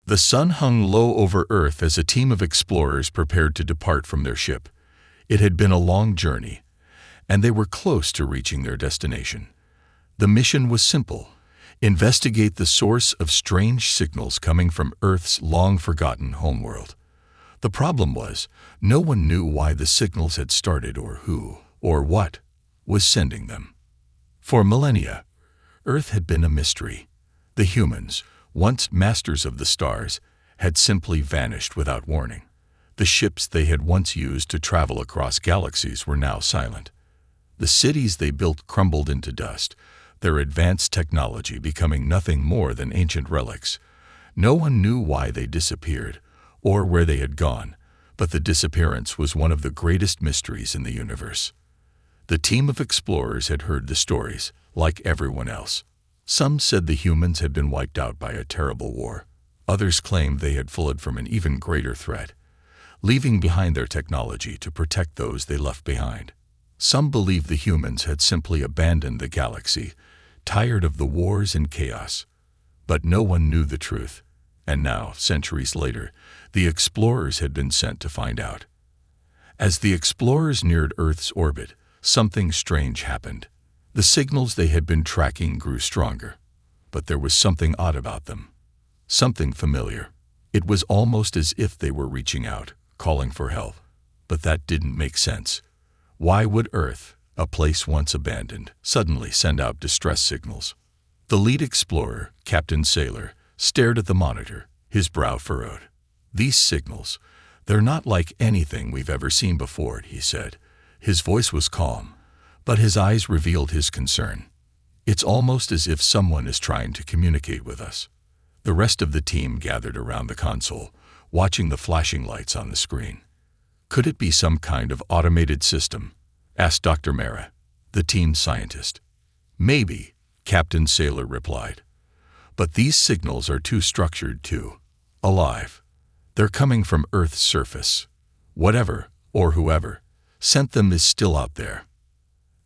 The sun hung low over Earth as a team of explorers prepared to depart from their ship. It had been a long journey, and they were close to reaching their destination. The mission was simple: investigate the source of strange signals coming from Earth's long-forgotten homeworld. The problem was, no one knew why the signals had started or who, or what, was sending them. For millennia, Earth had been a mystery. The humans, once masters of the stars, had simply vanished without warning. The ships they had once used to travel across galaxies were now silent. The cities they built crumbled into dust, their advanced technology becoming nothing more than ancient relics. No one knew why they disappeared, or where they had gone, but the disappearance was one of the greatest mysteries in the universe. The team of explorers had heard the stories, like everyone else. Some said the humans had been wiped out by a terrible war. Others claimed they had fled from an even greater threat, leaving behind their technology to protect those they left behind. Some believed the humans had simply abandoned the galaxy, tired of the wars and chaos. But no one knew the truth, and now, centuries later, the explorers had been sent to find out. As the explorers neared Earth's orbit, something strange happened. The signals they had been tracking grew stronger, but there was something odd about them. Something familiar. It was almost as if they were reaching out, calling for help. But that didn't make sense. Why would Earth, a place once abandoned, suddenly send out distress signals? The lead explorer, Captain Sailor, stared at the monitor, his brow furrowed. "These signals, they're not like anything we've ever seen before," he said. His voice was calm, but his eyes revealed his concern. "It's almost as if someone is trying to communicate with us." The rest of the team gathered around the console, watching the flashing lights on the screen. "Could it be some kind of automated system?" asked Dr. Mara, the team's scientist. "Maybe," Captain Sailor replied. "But these signals are too structured, too alive. They're coming from Earth's surface. Whatever, or whoever, sent them is still out there."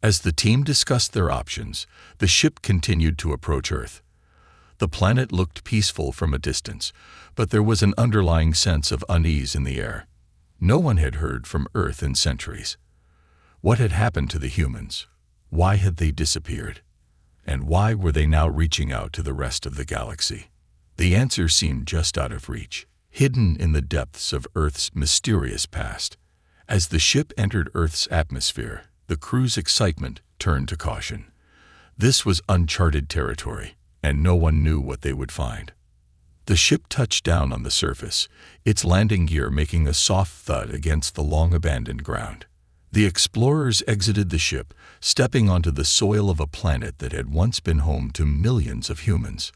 As the team discussed their options, the ship continued to approach Earth. The planet looked peaceful from a distance, but there was an underlying sense of unease in the air. No one had heard from Earth in centuries. What had happened to the humans? Why had they disappeared? And why were they now reaching out to the rest of the galaxy? The answer seemed just out of reach, hidden in the depths of Earth's mysterious past. As the ship entered Earth's atmosphere, the crew's excitement turned to caution. This was uncharted territory, and no one knew what they would find. The ship touched down on the surface, its landing gear making a soft thud against the long-abandoned ground. The explorers exited the ship, stepping onto the soil of a planet that had once been home to millions of humans.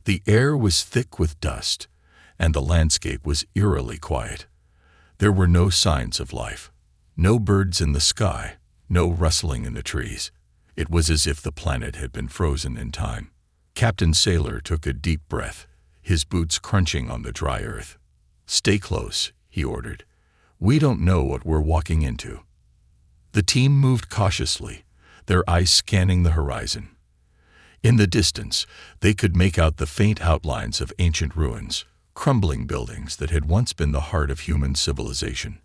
The air was thick with dust, and the landscape was eerily quiet. There were no signs of life. No birds in the sky, no rustling in the trees. It was as if the planet had been frozen in time. Captain Sailor took a deep breath, his boots crunching on the dry earth. "Stay close," he ordered. "We don't know what we're walking into." The team moved cautiously, their eyes scanning the horizon. In the distance, they could make out the faint outlines of ancient ruins, crumbling buildings that had once been the heart of human civilization.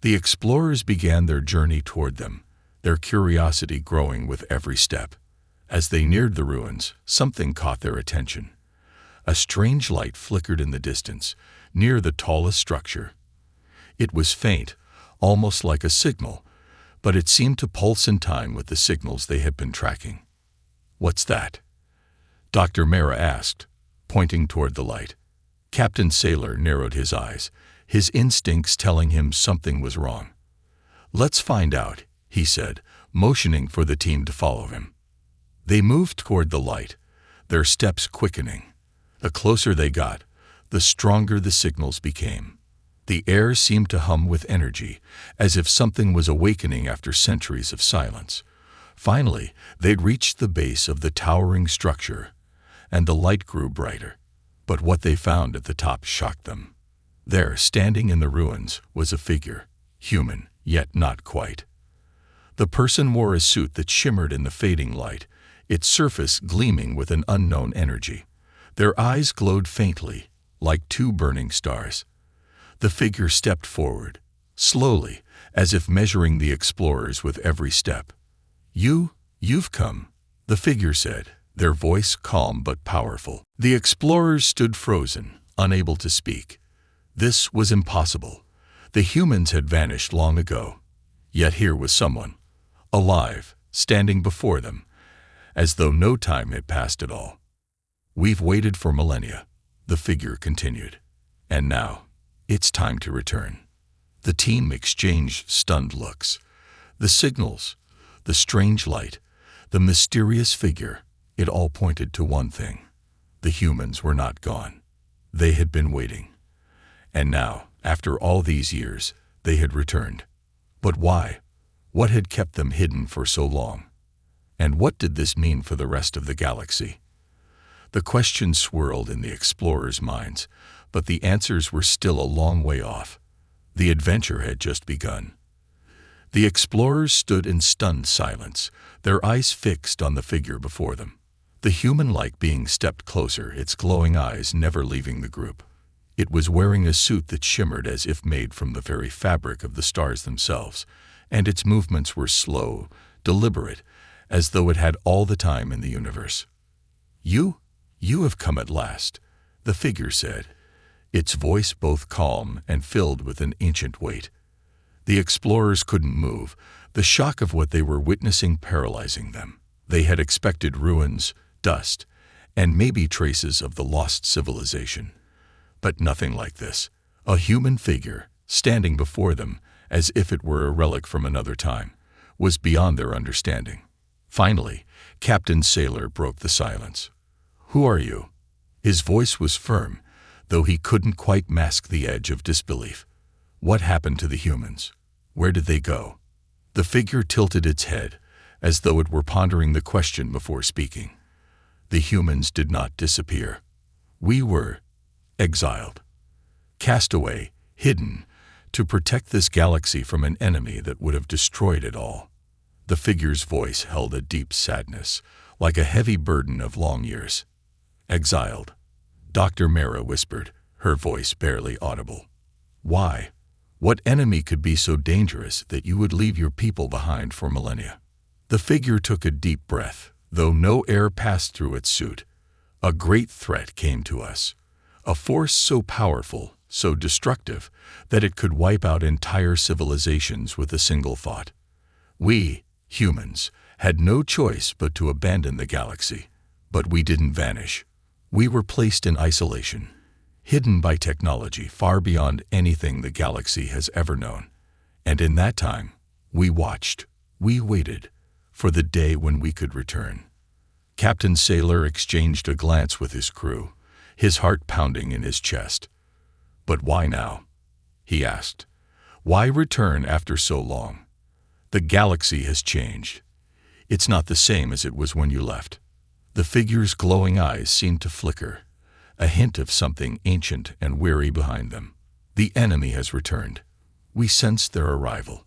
The explorers began their journey toward them, their curiosity growing with every step. As they neared the ruins, something caught their attention. A strange light flickered in the distance, near the tallest structure. It was faint, almost like a signal, but it seemed to pulse in time with the signals they had been tracking. "What's that?" Dr. Mara asked, pointing toward the light. Captain Sailor narrowed his eyes, his instincts telling him something was wrong. "Let's find out," he said, motioning for the team to follow him. They moved toward the light, their steps quickening. The closer they got, the stronger the signals became. The air seemed to hum with energy, as if something was awakening after centuries of silence. Finally, they'd reached the base of the towering structure, and the light grew brighter. But what they found at the top shocked them. There, standing in the ruins, was a figure, human, yet not quite. The person wore a suit that shimmered in the fading light, its surface gleaming with an unknown energy. Their eyes glowed faintly, like two burning stars. The figure stepped forward, slowly, as if measuring the explorers with every step. You've come, the figure said, their voice calm but powerful. The explorers stood frozen, unable to speak. This was impossible. The humans had vanished long ago. Yet here was someone, alive, standing before them, as though no time had passed at all. We've waited for millennia, the figure continued. And now, it's time to return. The team exchanged stunned looks. The signals, the strange light, the mysterious figure, it all pointed to one thing. The humans were not gone. They had been waiting. And now, after all these years, they had returned. But why? What had kept them hidden for so long? And what did this mean for the rest of the galaxy? The questions swirled in the explorers' minds, but the answers were still a long way off. The adventure had just begun. The explorers stood in stunned silence, their eyes fixed on the figure before them. The human-like being stepped closer, its glowing eyes never leaving the group. It was wearing a suit that shimmered as if made from the very fabric of the stars themselves, and its movements were slow, deliberate, as though it had all the time in the universe. You have come at last, the figure said, its voice both calm and filled with an ancient weight. The explorers couldn't move, the shock of what they were witnessing paralyzing them. They had expected ruins, dust, and maybe traces of the lost civilization. But nothing like this. A human figure, standing before them, as if it were a relic from another time, was beyond their understanding. Finally, Captain Sailor broke the silence. "Who are you?" His voice was firm, though he couldn't quite mask the edge of disbelief. What happened to the humans? Where did they go? The figure tilted its head, as though it were pondering the question before speaking. The humans did not disappear. We were exiled, cast away, hidden, to protect this galaxy from an enemy that would have destroyed it all. The figure's voice held a deep sadness, like a heavy burden of long years. Exiled, Dr. Mara whispered, her voice barely audible. Why? What enemy could be so dangerous that you would leave your people behind for millennia? The figure took a deep breath, though no air passed through its suit. A great threat came to us. A force so powerful, so destructive, that it could wipe out entire civilizations with a single thought. We, humans, had no choice but to abandon the galaxy. But we didn't vanish. We were placed in isolation, hidden by technology far beyond anything the galaxy has ever known. And in that time, we watched, we waited, for the day when we could return. Captain Sailor exchanged a glance with his crew, his heart pounding in his chest. "But why now?" he asked. "Why return after so long? The galaxy has changed. It's not the same as it was when you left." The figure's glowing eyes seemed to flicker, a hint of something ancient and weary behind them. The enemy has returned. We sense their arrival.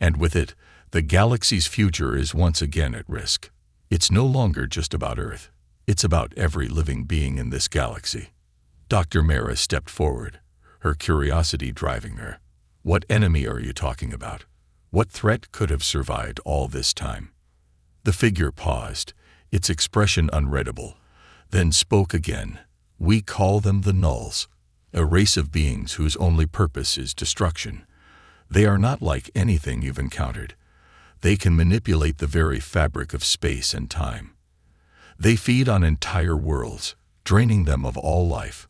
And with it, the galaxy's future is once again at risk. It's no longer just about Earth. It's about every living being in this galaxy. Dr. Mara stepped forward, her curiosity driving her. "What enemy are you talking about? What threat could have survived all this time?" The figure paused, its expression unreadable, then spoke again. "We call them the Nulls, a race of beings whose only purpose is destruction. They are not like anything you've encountered. They can manipulate the very fabric of space and time. They feed on entire worlds, draining them of all life.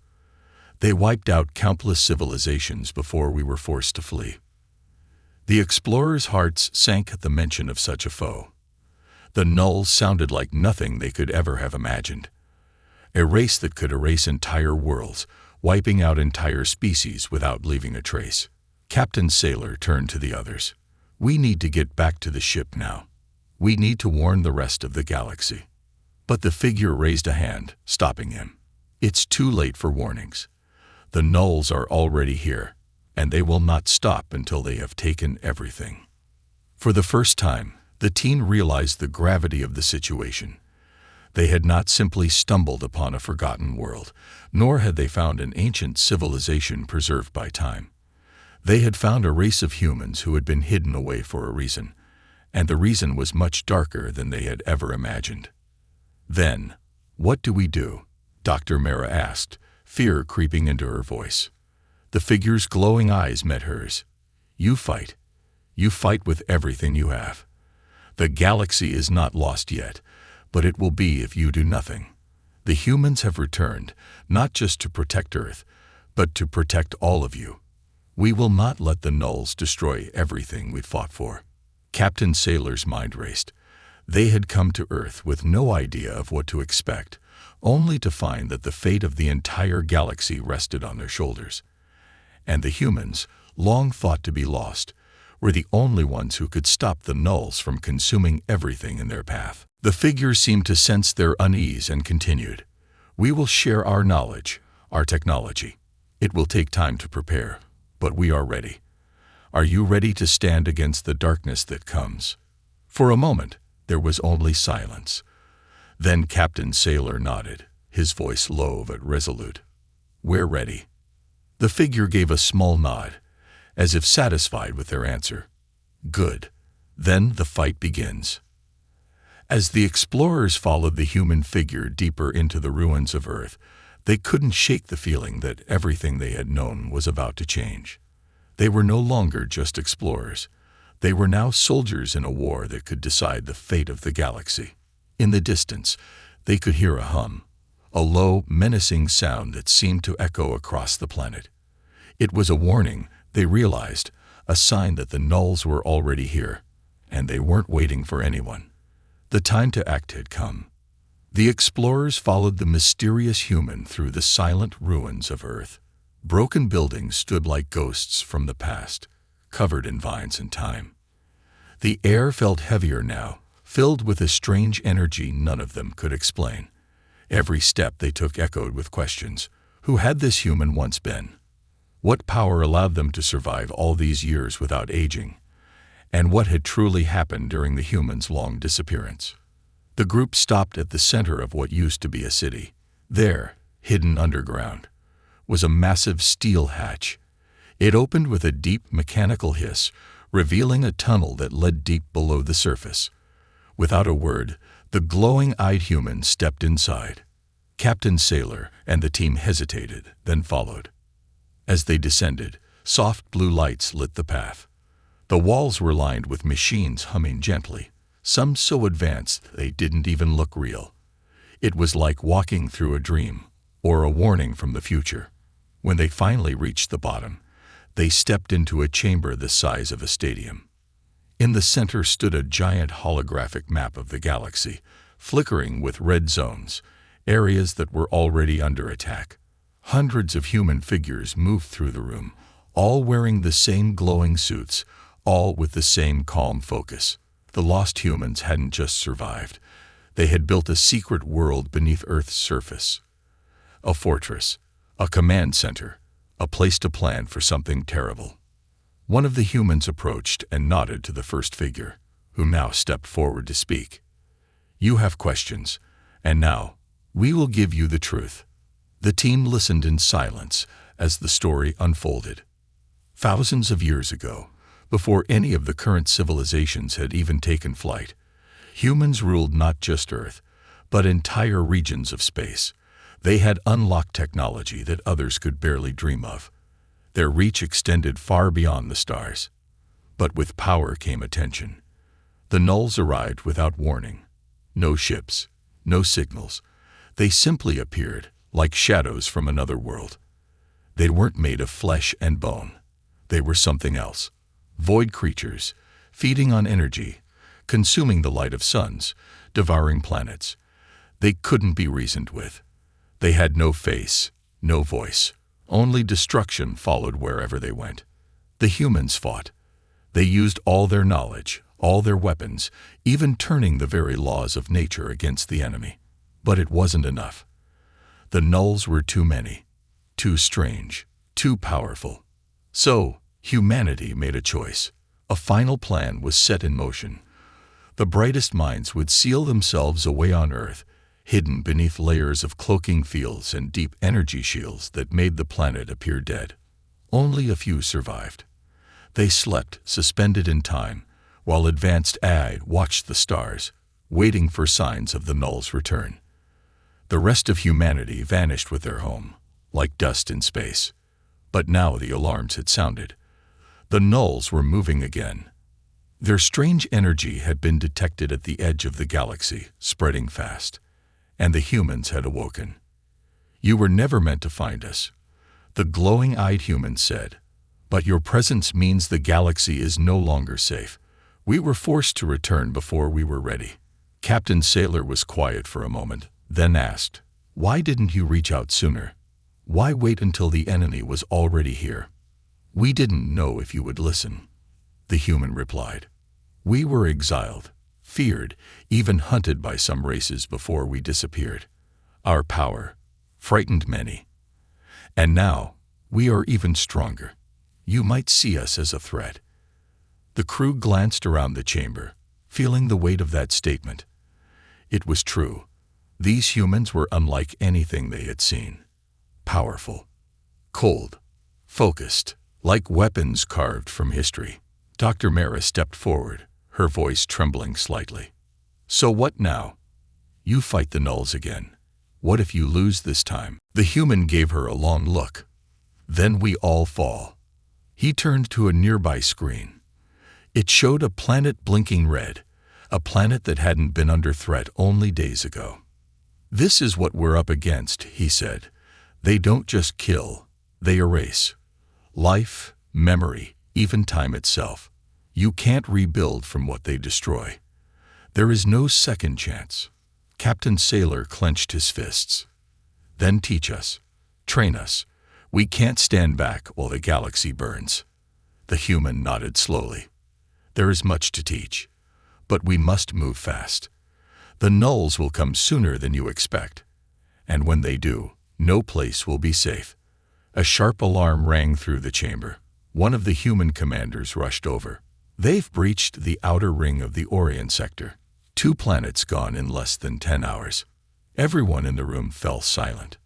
They wiped out countless civilizations before we were forced to flee." The explorers' hearts sank at the mention of such a foe. The Nulls sounded like nothing they could ever have imagined. A race that could erase entire worlds, wiping out entire species without leaving a trace. Captain Sailor turned to the others. "We need to get back to the ship now. We need to warn the rest of the galaxy." But the figure raised a hand, stopping him. "It's too late for warnings. The Nulls are already here, and they will not stop until they have taken everything." For the first time, the team realized the gravity of the situation. They had not simply stumbled upon a forgotten world, nor had they found an ancient civilization preserved by time. They had found a race of humans who had been hidden away for a reason, and the reason was much darker than they had ever imagined. Then, what do we do? Dr. Mara asked, fear creeping into her voice. The figure's glowing eyes met hers. You fight. You fight with everything you have. The galaxy is not lost yet, but it will be if you do nothing. The humans have returned, not just to protect Earth, but to protect all of you. We will not let the Nulls destroy everything we fought for. Captain Sailor's mind raced. They had come to Earth with no idea of what to expect, only to find that the fate of the entire galaxy rested on their shoulders. And the humans, long thought to be lost, were the only ones who could stop the Nulls from consuming everything in their path. The figure seemed to sense their unease and continued. We will share our knowledge, our technology. It will take time to prepare, but we are ready. Are you ready to stand against the darkness that comes? For a moment, there was only silence. Then Captain Sailor nodded, his voice low but resolute. We're ready. The figure gave a small nod, as if satisfied with their answer. Good. Then the fight begins. As the explorers followed the human figure deeper into the ruins of Earth, they couldn't shake the feeling that everything they had known was about to change. They were no longer just explorers. They were now soldiers in a war that could decide the fate of the galaxy. In the distance, they could hear a hum, a low, menacing sound that seemed to echo across the planet. It was a warning, they realized, a sign that the Nulls were already here, and they weren't waiting for anyone. The time to act had come. The explorers followed the mysterious human through the silent ruins of Earth. Broken buildings stood like ghosts from the past, covered in vines and time. The air felt heavier now, filled with a strange energy none of them could explain. Every step they took echoed with questions. Who had this human once been? What power allowed them to survive all these years without aging? And what had truly happened during the humans' long disappearance? The group stopped at the center of what used to be a city. There, hidden underground, was a massive steel hatch. It opened with a deep mechanical hiss, revealing a tunnel that led deep below the surface. Without a word, the glowing-eyed human stepped inside. Captain Sailor and the team hesitated, then followed. As they descended, soft blue lights lit the path. The walls were lined with machines humming gently, some so advanced they didn't even look real. It was like walking through a dream, or a warning from the future. When they finally reached the bottom, they stepped into a chamber the size of a stadium. In the center stood a giant holographic map of the galaxy, flickering with red zones, areas that were already under attack. Hundreds of human figures moved through the room, all wearing the same glowing suits, all with the same calm focus. The lost humans hadn't just survived. They had built a secret world beneath Earth's surface. A fortress, a command center, a place to plan for something terrible. One of the humans approached and nodded to the first figure, who now stepped forward to speak. You have questions, and now, we will give you the truth. The team listened in silence as the story unfolded. Thousands of years ago, before any of the current civilizations had even taken flight, humans ruled not just Earth, but entire regions of space. They had unlocked technology that others could barely dream of. Their reach extended far beyond the stars. But with power came attention. The Nulls arrived without warning. No ships, no signals. They simply appeared, like shadows from another world. They weren't made of flesh and bone. They were something else. Void creatures, feeding on energy, consuming the light of suns, devouring planets. They couldn't be reasoned with. They had no face, no voice. Only destruction followed wherever they went. The humans fought. They used all their knowledge, all their weapons, even turning the very laws of nature against the enemy. But it wasn't enough. The Nulls were too many, too strange, too powerful. So, humanity made a choice. A final plan was set in motion. The brightest minds would seal themselves away on Earth, hidden beneath layers of cloaking fields and deep energy shields that made the planet appear dead. Only a few survived. They slept, suspended in time, while advanced AI watched the stars, waiting for signs of the null's return. The rest of humanity vanished with their home, like dust in space. But now the alarms had sounded. The nulls were moving again. Their strange energy had been detected at the edge of the galaxy, spreading fast. And the humans had awoken. "You were never meant to find us," the glowing-eyed human said. "But your presence means the galaxy is no longer safe. We were forced to return before we were ready." Captain Sailor was quiet for a moment, then asked, "Why didn't you reach out sooner? Why wait until the enemy was already here?" "We didn't know if you would listen," the human replied. "We were exiled, feared, even hunted by some races before we disappeared. Our power frightened many. And now, we are even stronger. You might see us as a threat." The crew glanced around the chamber, feeling the weight of that statement. It was true. These humans were unlike anything they had seen. Powerful, cold, focused, like weapons carved from history. Dr. Mara stepped forward, her voice trembling slightly. "So what now? You fight the nulls again. What if you lose this time?" The human gave her a long look. "Then we all fall." He turned to a nearby screen. It showed a planet blinking red, a planet that hadn't been under threat only days ago. "This is what we're up against," he said. "They don't just kill, they erase. Life, memory, even time itself. You can't rebuild from what they destroy. There is no second chance." Captain Sailor clenched his fists. "Then teach us. Train us. We can't stand back while the galaxy burns." The human nodded slowly. "There is much to teach. But we must move fast. The nulls will come sooner than you expect. And when they do, no place will be safe." A sharp alarm rang through the chamber. One of the human commanders rushed over. "They've breached the outer ring of the Orion sector. 2 planets gone in less than 10 hours. Everyone in the room fell silent.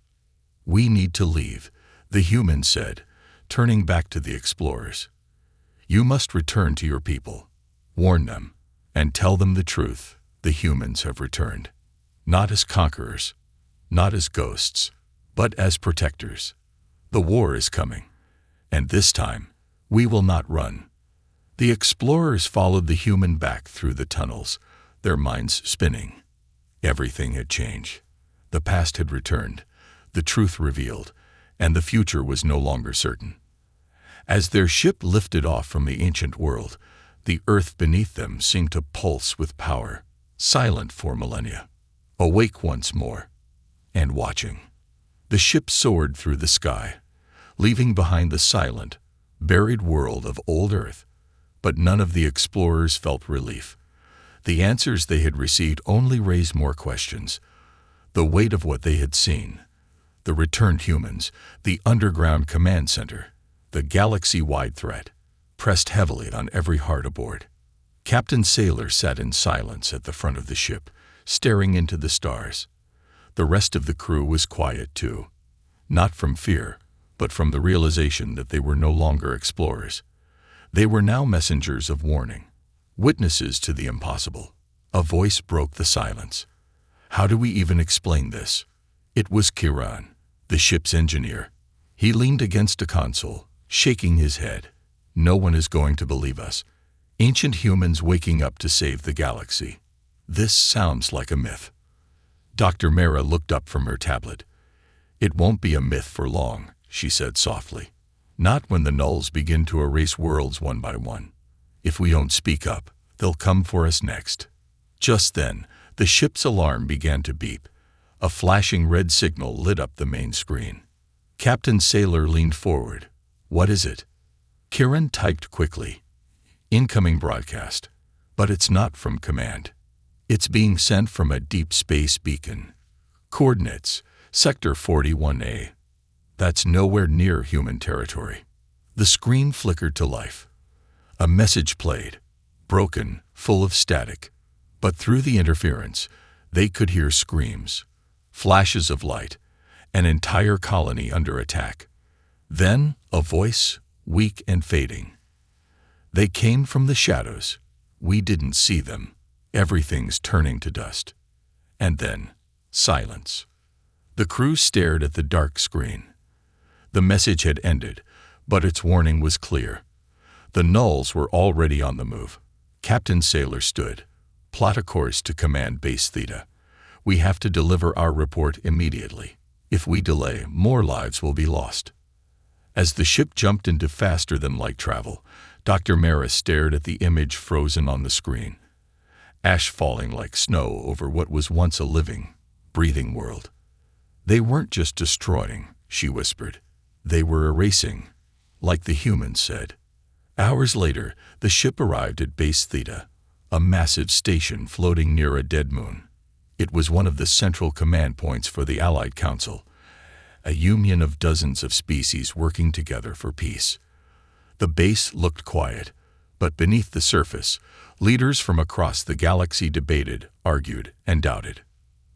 "We need to leave," the human said, turning back to the explorers. "You must return to your people. Warn them, and tell them the truth. The humans have returned. Not as conquerors, not as ghosts, but as protectors. The war is coming, and this time, we will not run." The explorers followed the human back through the tunnels, their minds spinning. Everything had changed. The past had returned, the truth revealed, and the future was no longer certain. As their ship lifted off from the ancient world, the earth beneath them seemed to pulse with power, silent for millennia, awake once more, and watching. The ship soared through the sky, leaving behind the silent, buried world of old Earth. But none of the explorers felt relief. The answers they had received only raised more questions. The weight of what they had seen, the returned humans, the underground command center, the galaxy-wide threat, pressed heavily on every heart aboard. Captain Sailor sat in silence at the front of the ship, staring into the stars. The rest of the crew was quiet too, not from fear, but from the realization that they were no longer explorers. They were now messengers of warning, witnesses to the impossible. A voice broke the silence. How do we even explain this? It was Kiran, the ship's engineer. He leaned against a console, shaking his head. "No one is going to believe us. Ancient humans waking up to save the galaxy. This sounds like a myth." Dr. Mara looked up from her tablet. "It won't be a myth for long," she said softly. "Not when the nulls begin to erase worlds one by one. If we don't speak up, they'll come for us next." Just then, the ship's alarm began to beep. A flashing red signal lit up the main screen. Captain Sailor leaned forward. "What is it?" Kiran typed quickly. "Incoming broadcast. But it's not from command. It's being sent from a deep space beacon. Coordinates, Sector 41A. That's nowhere near human territory." The screen flickered to life. A message played, broken, full of static. But through the interference, They could hear screams, flashes of light, an entire colony under attack. Then a voice, weak and fading. They came from the shadows. We didn't see them. Everything's turning to dust. And then, silence. The crew stared at the dark screen. The message had ended, but its warning was clear. The nulls were already on the move. Captain Sailor stood. Plot a course to command Base Theta. We have to deliver our report immediately. If we delay, more lives will be lost. As the ship jumped into faster-than-light travel, Dr. Mara stared at the image frozen on the screen. Ash falling like snow over what was once a living, breathing world. They weren't just destroying, she whispered. They were erasing, like the humans said. Hours later, the ship arrived at Base Theta, a massive station floating near a dead moon. It was one of the central command points for the Allied Council, a union of dozens of species working together for peace. The base looked quiet, but beneath the surface, leaders from across the galaxy debated, argued, and doubted.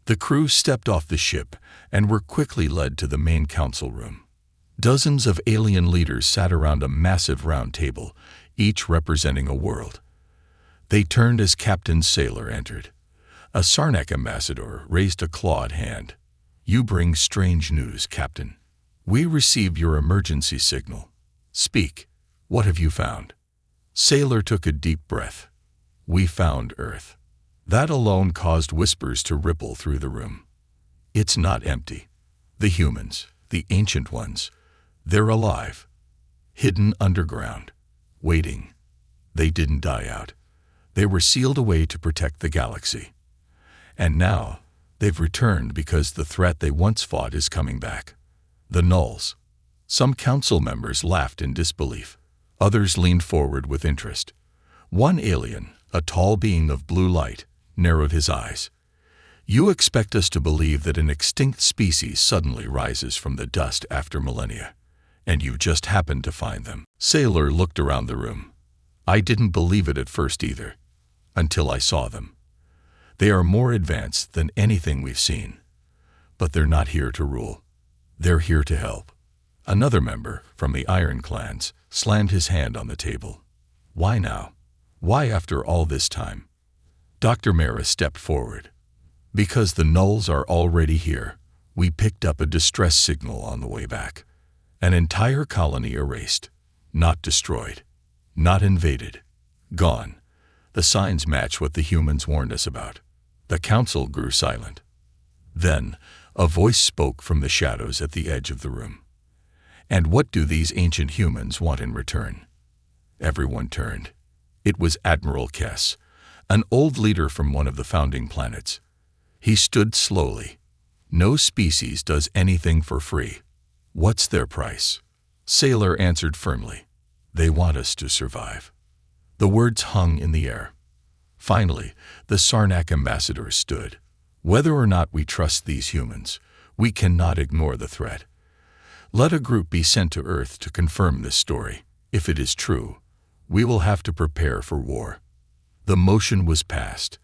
The crew stepped off the ship and were quickly led to the main council room. Dozens of alien leaders sat around a massive round table, each representing a world. They turned as Captain Sailor entered. A Sarnak ambassador raised a clawed hand. "You bring strange news, Captain. We received your emergency signal. Speak. What have you found?" Sailor took a deep breath. "We found Earth." That alone caused whispers to ripple through the room. It's not empty. The humans, the ancient ones, they're alive, hidden underground, waiting. They didn't die out. They were sealed away to protect the galaxy. And now, they've returned because the threat they once fought is coming back. The nulls. Some council members laughed in disbelief. Others leaned forward with interest. One alien, a tall being of blue light, narrowed his eyes. "You expect us to believe that an extinct species suddenly rises from the dust after millennia, and you just happened to find them." Sailor looked around the room. "I didn't believe it at first either, until I saw them. They are more advanced than anything we've seen. But they're not here to rule. They're here to help." Another member, from the Iron Clans, slammed his hand on the table. "Why now? Why after all this time?" Dr. Mara stepped forward. "Because the nulls are already here. We picked up a distress signal on the way back. An entire colony erased. Not destroyed. Not invaded. Gone. The signs match what the humans warned us about." The council grew silent. Then, a voice spoke from the shadows at the edge of the room. "And what do these ancient humans want in return?" Everyone turned. It was Admiral Kess, an old leader from one of the founding planets. He stood slowly. "No species does anything for free. What's their price?" Sailor answered firmly. "They want us to survive." The words hung in the air. Finally, the Sarnak ambassador stood. "Whether or not we trust these humans, we cannot ignore the threat. Let a group be sent to Earth to confirm this story. If it is true, we will have to prepare for war." The motion was passed,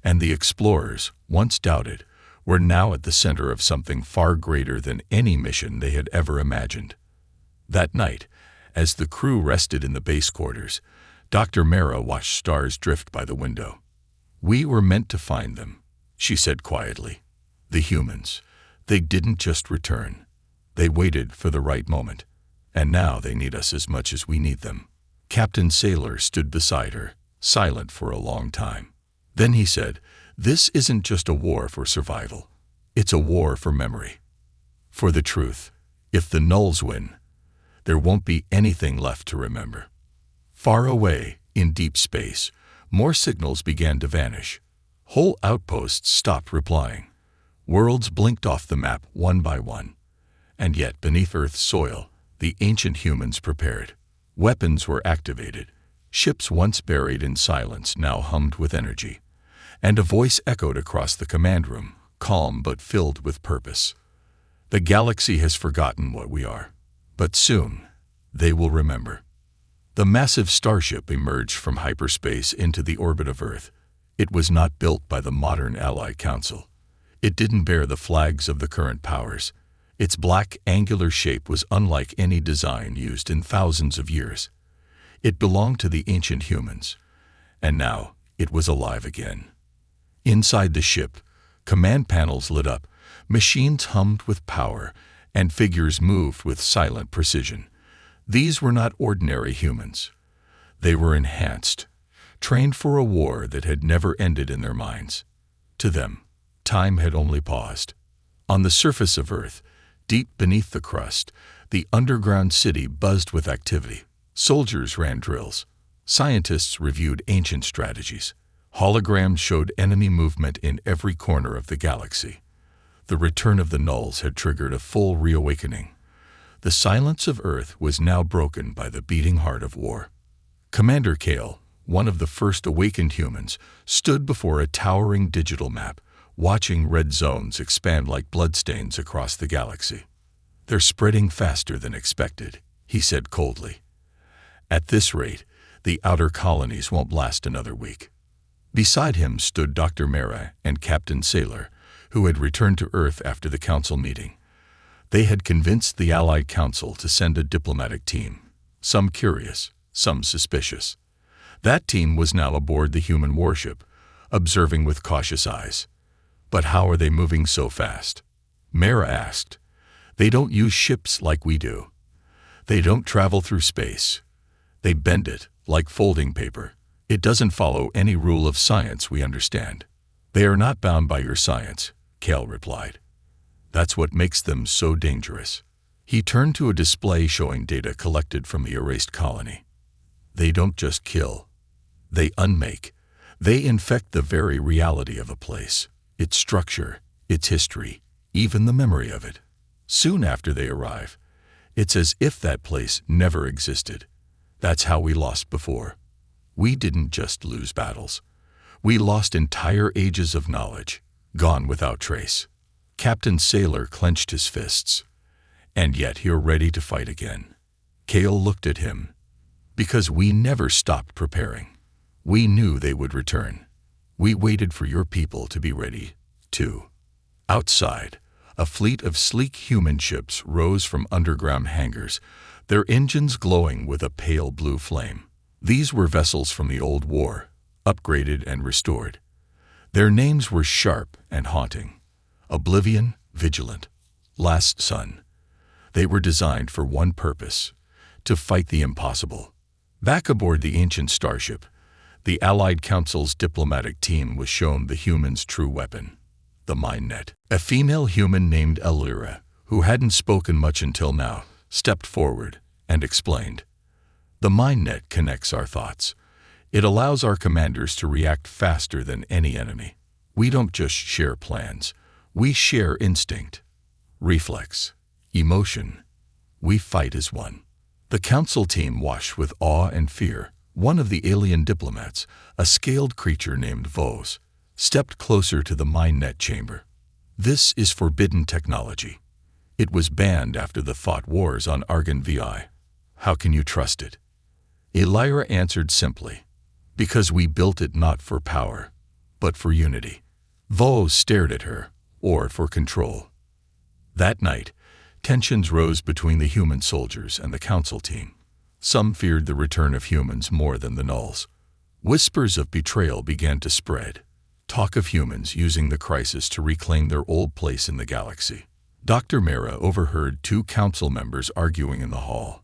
and the explorers, once doubted, were now at the center of something far greater than any mission they had ever imagined. That night, as the crew rested in the base quarters, Dr. Mara watched stars drift by the window. "We were meant to find them," she said quietly. "The humans. They didn't just return. They waited for the right moment. And now they need us as much as we need them." Captain Sailor stood beside her, silent for a long time. Then he said, "This isn't just a war for survival. It's a war for memory. For the truth. If the nulls win, there won't be anything left to remember." Far away, in deep space, more signals began to vanish. Whole outposts stopped replying. Worlds blinked off the map one by one. And yet, beneath Earth's soil, the ancient humans prepared. Weapons were activated. Ships once buried in silence now hummed with energy. And a voice echoed across the command room, calm but filled with purpose. "The galaxy has forgotten what we are. But soon, they will remember." The massive starship emerged from hyperspace into the orbit of Earth. It was not built by the modern Allied Council. It didn't bear the flags of the current powers. Its black, angular shape was unlike any design used in thousands of years. It belonged to the ancient humans, and now it was alive again. Inside the ship, command panels lit up, machines hummed with power, and figures moved with silent precision. These were not ordinary humans. They were enhanced, trained for a war that had never ended in their minds. To them, time had only paused. On the surface of Earth, deep beneath the crust, the underground city buzzed with activity. Soldiers ran drills. Scientists reviewed ancient strategies. Holograms showed enemy movement in every corner of the galaxy. The return of the nulls had triggered a full reawakening. The silence of Earth was now broken by the beating heart of war. Commander Kale, one of the first awakened humans, stood before a towering digital map, watching red zones expand like bloodstains across the galaxy. "They're spreading faster than expected," he said coldly. "At this rate, the outer colonies won't last another week." Beside him stood Dr. Mera and Captain Sailor, who had returned to Earth after the Council meeting. They had convinced the Allied Council to send a diplomatic team, some curious, some suspicious. That team was now aboard the human warship, observing with cautious eyes. "But how are they moving so fast?" Mera asked. "They don't use ships like we do. They don't travel through space. They bend it, like folding paper. It doesn't follow any rule of science we understand." "They are not bound by your science," Kale replied. "That's what makes them so dangerous." He turned to a display showing data collected from the erased colony. "They don't just kill. They unmake. They infect the very reality of a place, its structure, its history, even the memory of it. Soon after they arrive, it's as if that place never existed. That's how we lost before. We didn't just lose battles. We lost entire ages of knowledge, gone without trace." Captain Sailor clenched his fists. "And yet you're ready to fight again." Kale looked at him. "Because we never stopped preparing. We knew they would return. We waited for your people to be ready, too." Outside, a fleet of sleek human ships rose from underground hangars, their engines glowing with a pale blue flame. These were vessels from the old war, upgraded and restored. Their names were sharp and haunting: Oblivion, Vigilant, Last Sun. They were designed for one purpose: to fight the impossible. Back aboard the ancient starship, the Allied Council's diplomatic team was shown the humans' true weapon: the mind net. A female human named Elira, who hadn't spoken much until now, stepped forward and explained. "The mind net connects our thoughts. It allows our commanders to react faster than any enemy. We don't just share plans. We share instinct, reflex, emotion. We fight as one." The council team watched with awe and fear. One of the alien diplomats, a scaled creature named Vos, stepped closer to the mind net chamber. "This is forbidden technology. It was banned after the fought wars on Argon VI. How can you trust it?" Elira answered simply, "Because we built it not for power, but for unity." Vos stared at her, or for control. That night, tensions rose between the human soldiers and the council team. Some feared the return of humans more than the nulls. Whispers of betrayal began to spread. Talk of humans using the crisis to reclaim their old place in the galaxy. Dr. Mera overheard two council members arguing in the hall.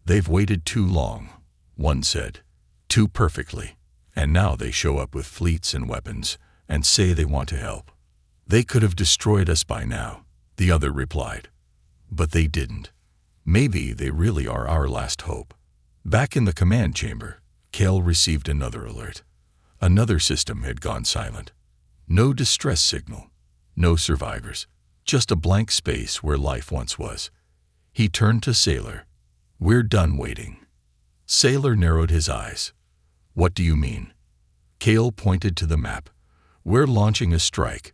"They've waited too long," one said. "Too perfectly. And now they show up with fleets and weapons and say they want to help." "They could have destroyed us by now," the other replied. "But they didn't. Maybe they really are our last hope." Back in the command chamber, Kale received another alert. Another system had gone silent. No distress signal, no survivors, just a blank space where life once was. He turned to Sailor. "We're done waiting." Sailor narrowed his eyes. "What do you mean?" Kale pointed to the map. "We're launching a strike.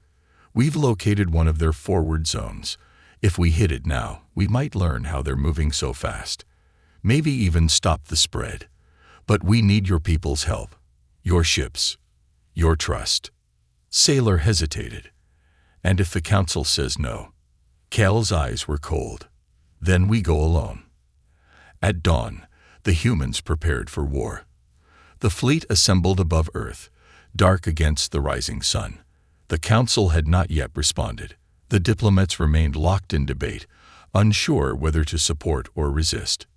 We've located one of their forward zones. If we hit it now, we might learn how they're moving so fast. Maybe even stop the spread. But we need your people's help. Your ships. Your trust. Sailor hesitated. And if the council says no? Cal's eyes were cold. Then we go alone. At dawn, the humans prepared for war. The fleet assembled above Earth, dark against the rising sun. The council had not yet responded. The diplomats remained locked in debate, unsure whether to support or resist.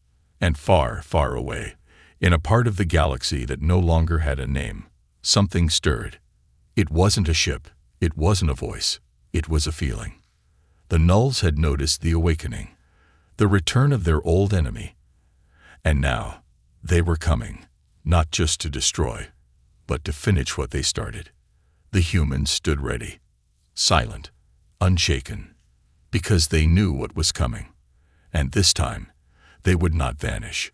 And far, far away, in a part of the galaxy that no longer had a name, something stirred. It wasn't a ship, it wasn't a voice, it was a feeling. The Nulls had noticed the awakening, the return of their old enemy. And now, they were coming, not just to destroy, but to finish what they started. The humans stood ready, silent, unshaken, because they knew what was coming. And this time, they would not vanish.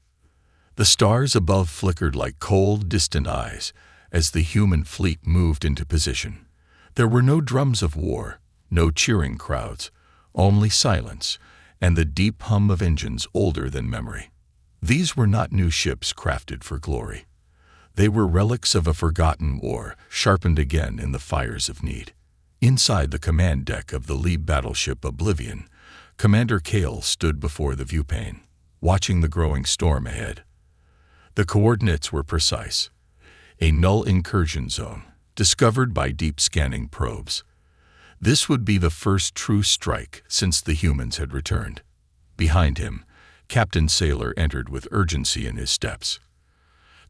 The stars above flickered like cold, distant eyes as the human fleet moved into position. There were no drums of war, no cheering crowds, only silence and the deep hum of engines older than memory. These were not new ships crafted for glory. They were relics of a forgotten war, sharpened again in the fires of need. Inside the command deck of the lead battleship Oblivion, Commander Kale stood before the viewpane, watching the growing storm ahead. The coordinates were precise. A null incursion zone, discovered by deep scanning probes. This would be the first true strike since the humans had returned. Behind him, Captain Sailor entered with urgency in his steps.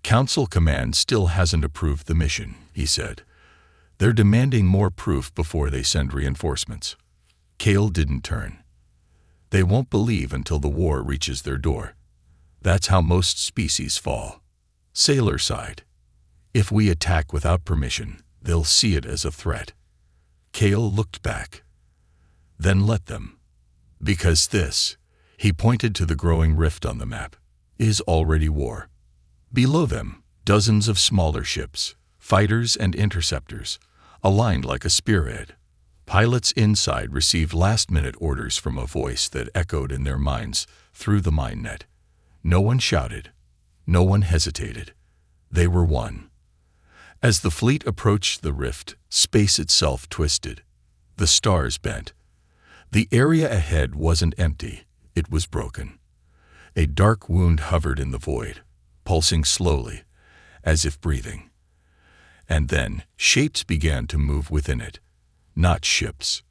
Council Command still hasn't approved the mission, he said. They're demanding more proof before they send reinforcements. Kale didn't turn. They won't believe until the war reaches their door. That's how most species fall. Sailor sighed. If we attack without permission, they'll see it as a threat. Kale looked back. Then let them. Because this, he pointed to the growing rift on the map, is already war. Below them, dozens of smaller ships, fighters and interceptors, aligned like a spearhead. Pilots inside received last-minute orders from a voice that echoed in their minds through the mind net. No one shouted. No one hesitated. They were one. As the fleet approached the rift, space itself twisted. The stars bent. The area ahead wasn't empty. It was broken. A dark wound hovered in the void, pulsing slowly, as if breathing. And then shapes began to move within it. Not ships,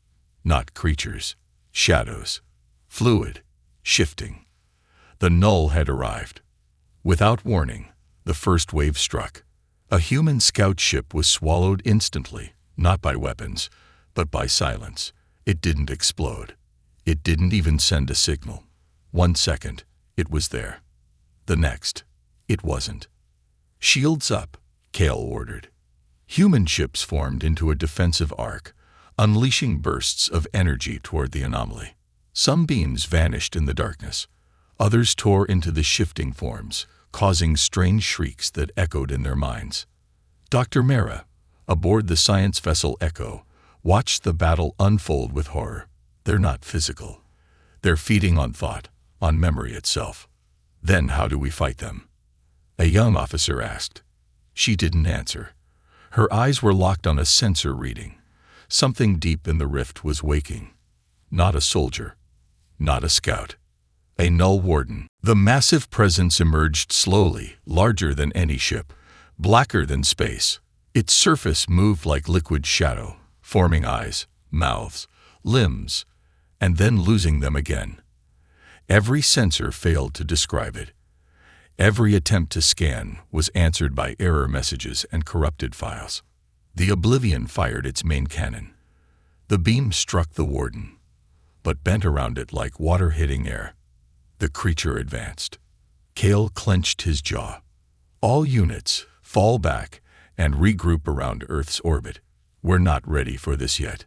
not creatures, shadows, fluid, shifting. The null had arrived. Without warning, the first wave struck. A human scout ship was swallowed instantly, not by weapons, but by silence. It didn't explode. It didn't even send a signal. 1 second, it was there. The next, it wasn't. Shields up, Kale ordered. Human ships formed into a defensive arc, unleashing bursts of energy toward the anomaly. Some beams vanished in the darkness. Others tore into the shifting forms, causing strange shrieks that echoed in their minds. Dr. Mara, aboard the science vessel Echo, watched the battle unfold with horror. They're not physical. They're feeding on thought, on memory itself. Then how do we fight them? A young officer asked. She didn't answer. Her eyes were locked on a sensor reading. Something deep in the rift was waking. Not a soldier. Not a scout. A null warden. The massive presence emerged slowly, larger than any ship, blacker than space. Its surface moved like liquid shadow, forming eyes, mouths, limbs, and then losing them again. Every sensor failed to describe it. Every attempt to scan was answered by error messages and corrupted files. The Oblivion fired its main cannon. The beam struck the warden, but bent around it like water hitting air. The creature advanced. Kale clenched his jaw. All units, fall back and regroup around Earth's orbit. We're not ready for this yet.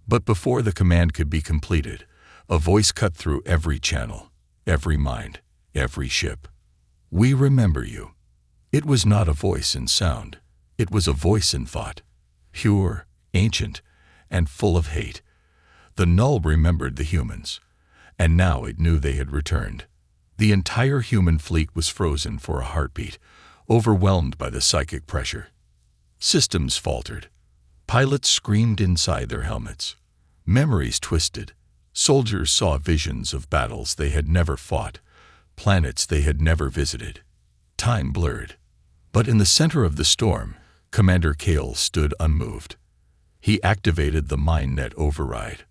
But before the command could be completed, a voice cut through every channel, every mind, every ship. We remember you. It was not a voice in sound. It was a voice in thought. Pure, ancient, and full of hate. The null remembered the humans, and now it knew they had returned. The entire human fleet was frozen for a heartbeat, overwhelmed by the psychic pressure. Systems faltered. Pilots screamed inside their helmets. Memories twisted. Soldiers saw visions of battles they had never fought, planets they had never visited. Time blurred. But in the center of the storm, Commander Kale stood unmoved. He activated the MindNet override.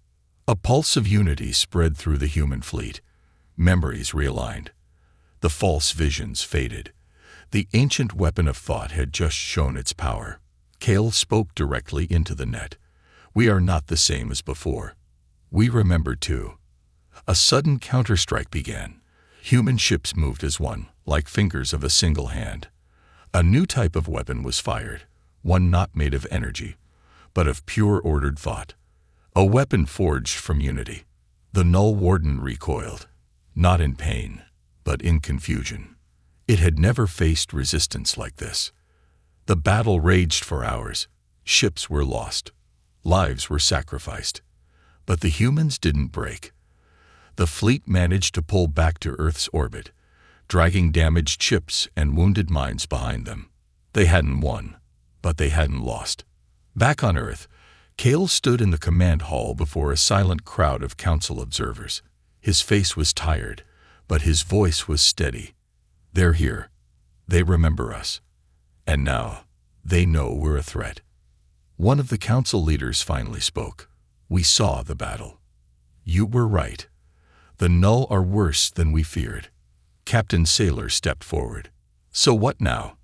A pulse of unity spread through the human fleet. Memories realigned. The false visions faded. The ancient weapon of thought had just shown its power. Kale spoke directly into the net. We are not the same as before. We remember too. A sudden counterstrike began. Human ships moved as one, like fingers of a single hand. A new type of weapon was fired, one not made of energy, but of pure ordered thought. A weapon forged from unity. The Null Warden recoiled, not in pain, but in confusion. It had never faced resistance like this. The battle raged for hours. Ships were lost. Lives were sacrificed. But the humans didn't break. The fleet managed to pull back to Earth's orbit, dragging damaged ships and wounded minds behind them. They hadn't won, but they hadn't lost. Back on Earth, Kale stood in the command hall before a silent crowd of council observers. His face was tired, but his voice was steady. They're here. They remember us. And now, they know we're a threat. One of the council leaders finally spoke. We saw the battle. You were right. The Null are worse than we feared. Captain Sailor stepped forward. So what now?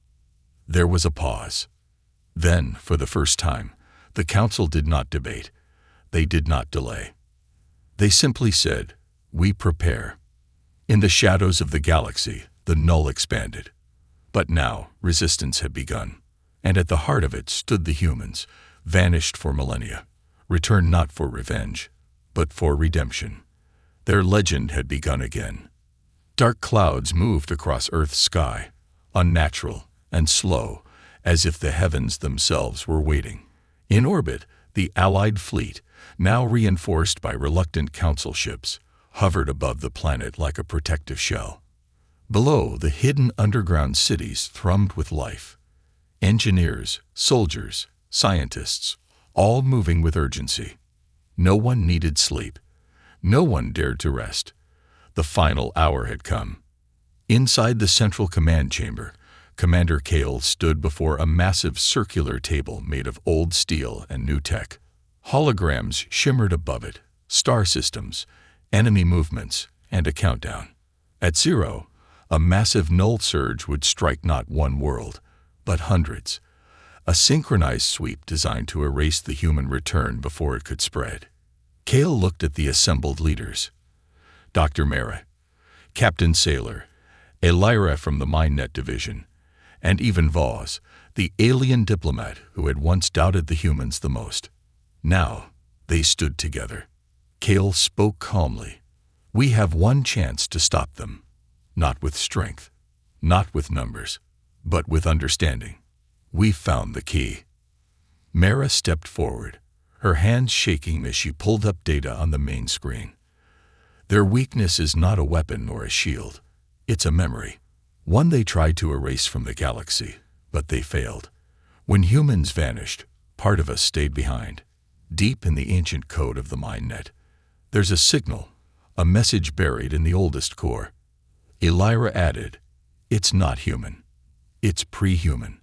There was a pause. Then, for the first time, the council did not debate. They did not delay. They simply said, we prepare. In the shadows of the galaxy, the Null expanded. But now, resistance had begun. And at the heart of it stood the humans, vanished for millennia, returned not for revenge, but for redemption. Their legend had begun again. Dark clouds moved across Earth's sky, unnatural and slow, as if the heavens themselves were waiting. In orbit, the Allied fleet, now reinforced by reluctant council ships, hovered above the planet like a protective shell. Below, the hidden underground cities thrummed with life. Engineers, soldiers, scientists, all moving with urgency. No one needed sleep. No one dared to rest. The final hour had come. Inside the central command chamber, Commander Kale stood before a massive circular table made of old steel and new tech. Holograms shimmered above it, star systems, enemy movements, and a countdown. At 0, a massive null surge would strike not one world, but hundreds. A synchronized sweep designed to erase the human return before it could spread. Kale looked at the assembled leaders. Dr. Mara, Captain Sailor, Elira from the MindNet division, and even Voz, the alien diplomat who had once doubted the humans the most. Now, they stood together. Kale spoke calmly. We have one chance to stop them. Not with strength, not with numbers, but with understanding. We've found the key. Mara stepped forward, her hands shaking as she pulled up data on the main screen. Their weakness is not a weapon or a shield. It's a memory. One they tried to erase from the galaxy, but they failed. When humans vanished, part of us stayed behind. Deep in the ancient code of the MindNet, there's a signal, a message buried in the oldest core. Elira added, it's not human. It's pre-human.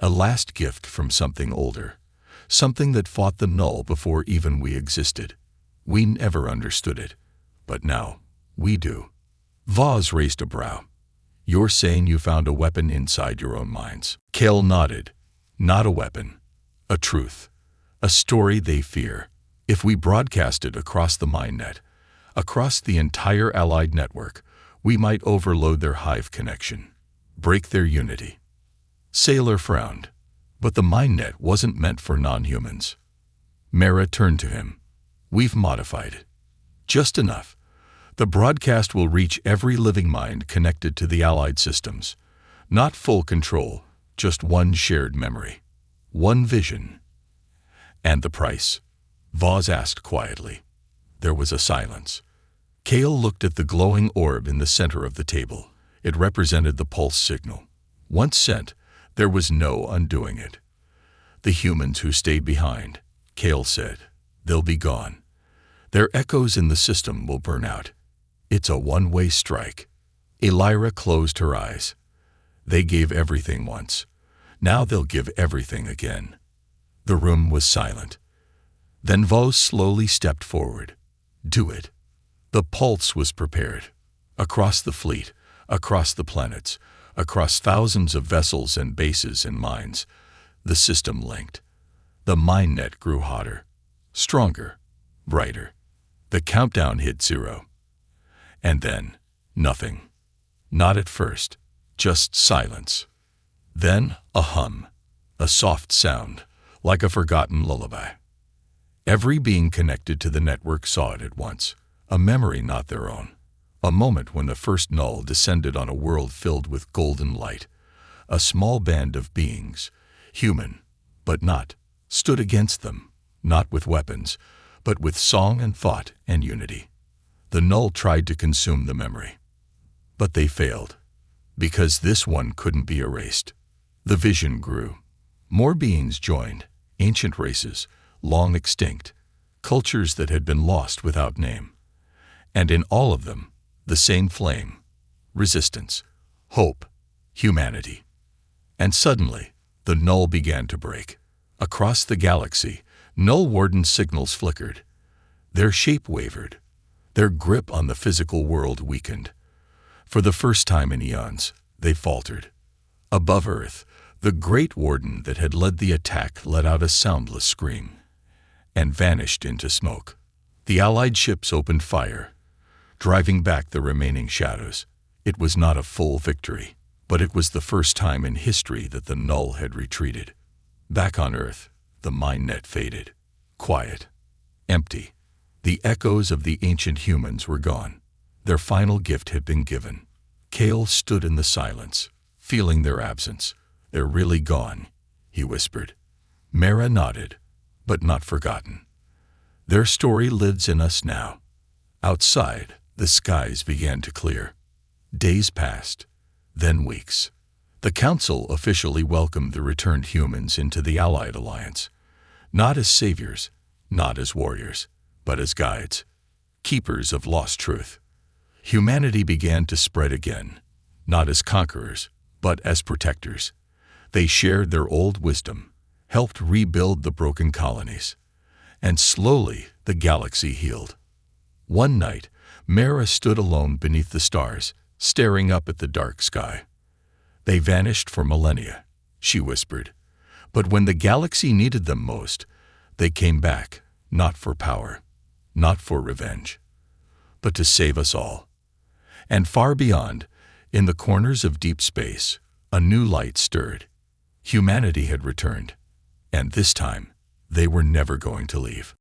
A last gift from something older. Something that fought the null before even we existed. We never understood it. But now, we do. Voz raised a brow. You're saying you found a weapon inside your own minds. Kale nodded. Not a weapon. A truth. A story they fear. If we broadcast it across the MindNet, across the entire Allied network, we might overload their hive connection. Break their unity. Sailor frowned. But the MindNet wasn't meant for non-humans. Mara turned to him. We've modified it. Just enough. The broadcast will reach every living mind connected to the Allied systems. Not full control, just one shared memory. One vision. And the price? Voz asked quietly. There was a silence. Kale looked at the glowing orb in the center of the table. It represented the pulse signal. Once sent, there was no undoing it. The humans who stayed behind, Kale said, they'll be gone. Their echoes in the system will burn out. It's a one-way strike. Elira closed her eyes. They gave everything once. Now they'll give everything again. The room was silent. Then Vos slowly stepped forward. Do it. The pulse was prepared. Across the fleet, across the planets, across thousands of vessels and bases and mines, the system linked. The mine net grew hotter, stronger, brighter. The countdown hit 0. And then, nothing. Not at first, just silence. Then a hum, a soft sound, like a forgotten lullaby. Every being connected to the network saw it at once, a memory not their own. A moment when the first null descended on a world filled with golden light. A small band of beings, human, but not, stood against them, not with weapons, but with song and thought and unity. The null tried to consume the memory. But they failed, because this one couldn't be erased. The vision grew. More beings joined, ancient races, long extinct, cultures that had been lost without name. And in all of them, the same flame, resistance, hope, humanity. And suddenly, the null began to break. Across the galaxy, null warden signals flickered. Their shape wavered. Their grip on the physical world weakened. For the first time in eons, they faltered. Above Earth, the great warden that had led the attack let out a soundless scream and vanished into smoke. The Allied ships opened fire, driving back the remaining shadows. It was not a full victory, but it was the first time in history that the null had retreated. Back on Earth, the mine net faded. Quiet. Empty. The echoes of the ancient humans were gone. Their final gift had been given. Kale stood in the silence, feeling their absence. They're really gone, he whispered. Mara nodded, but not forgotten. Their story lives in us now. Outside, the skies began to clear. Days passed, then weeks. The Council officially welcomed the returned humans into the Allied Alliance, not as saviors, not as warriors, but as guides, keepers of lost truth. Humanity began to spread again, not as conquerors, but as protectors. They shared their old wisdom, helped rebuild the broken colonies, and slowly the galaxy healed. One night, Mara stood alone beneath the stars, staring up at the dark sky. They vanished for millennia, she whispered, but when the galaxy needed them most, they came back, not for power, not for revenge, but to save us all. And far beyond, in the corners of deep space, a new light stirred. Humanity had returned, and this time, they were never going to leave.